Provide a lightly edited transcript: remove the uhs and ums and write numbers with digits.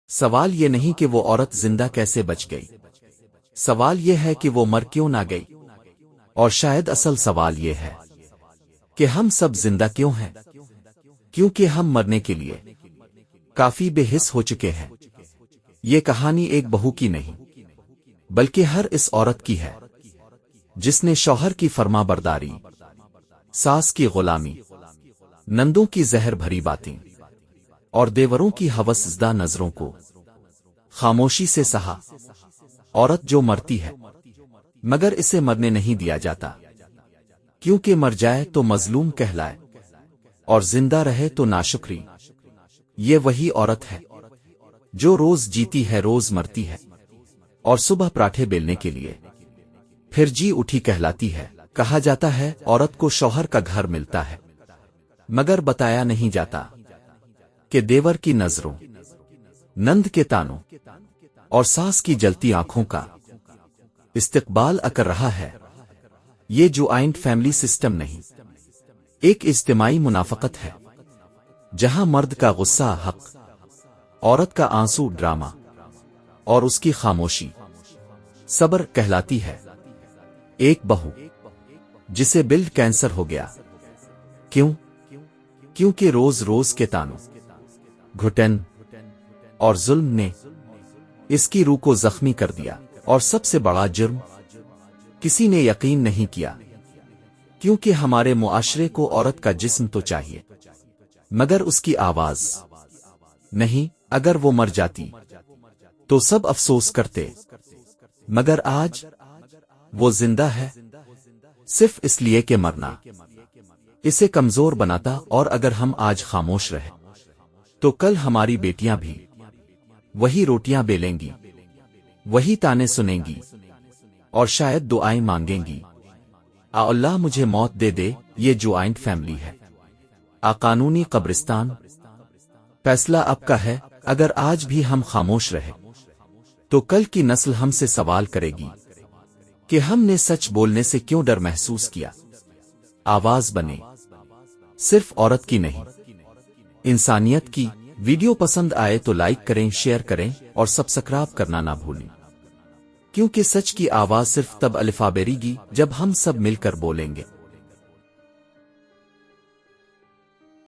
سوال یہ نہیں کہ وہ عورت زندہ کیسے بچ گئی، سوال یہ ہے کہ وہ مر کیوں نہ گئی؟ اور شاید اصل سوال یہ ہے کہ ہم سب زندہ کیوں ہیں؟ کیونکہ ہم مرنے کے لیے کافی بے حس ہو چکے ہیں۔ یہ کہانی ایک بہو کی نہیں بلکہ ہر اس عورت کی ہے جس نے شوہر کی فرما برداری، ساس کی غلامی، نندوں کی زہر بھری باتیں اور دیوروں کی ہوس زدہ نظروں کو خاموشی سے سہا۔ عورت جو مرتی ہے مگر اسے مرنے نہیں دیا جاتا، کیونکہ مر جائے تو مظلوم کہلائے اور زندہ رہے تو ناشکری۔ یہ وہی عورت ہے جو روز جیتی ہے، روز مرتی ہے، اور صبح پراٹھے بیلنے کے لیے پھر جی اٹھی کہلاتی ہے۔ کہا جاتا ہے عورت کو شوہر کا گھر ملتا ہے، مگر بتایا نہیں جاتا کہ دیور کی نظروں، نند کے تانوں اور ساس کی جلتی آنکھوں کا استقبال کر رہا ہے۔ یہ جوائنٹ فیملی سسٹم نہیں، ایک اجتماعی منافقت ہے جہاں مرد کا غصہ حق، عورت کا آنسو ڈرامہ اور اس کی خاموشی صبر کہلاتی ہے۔ ایک بہو جسے بلڈ کینسر ہو گیا، کیوں؟ کیونکہ روز روز کے تانوں، گھٹن اور ظلم نے اس کی روح کو زخمی کر دیا۔ اور سب سے بڑا جرم، کسی نے یقین نہیں کیا، کیونکہ ہمارے معاشرے کو عورت کا جسم تو چاہیے مگر اس کی آواز نہیں۔ اگر وہ مر جاتی تو سب افسوس کرتے، مگر آج وہ زندہ ہے صرف اس لیے کہ مرنا اسے کمزور بناتا۔ اور اگر ہم آج خاموش رہے تو کل ہماری بیٹیاں بھی وہی روٹیاں بیلیں گی، وہی تانے سنیں گی اور شاید دعائیں مانگیں گی، اللہ مجھے موت دے دے۔ یہ جوائنٹ فیملی ہے، قانونی قبرستان۔ فیصلہ اب کا ہے۔ اگر آج بھی ہم خاموش رہے تو کل کی نسل ہم سے سوال کرے گی کہ ہم نے سچ بولنے سے کیوں ڈر محسوس کیا۔ آواز بنے صرف عورت کی نہیں، انسانیت کی۔ ویڈیو پسند آئے تو لائک کریں، شیئر کریں اور سبسکرائب کرنا نہ بھولیں، کیونکہ سچ کی آواز صرف تب الفا بیرے گی جب ہم سب مل کر بولیں گے۔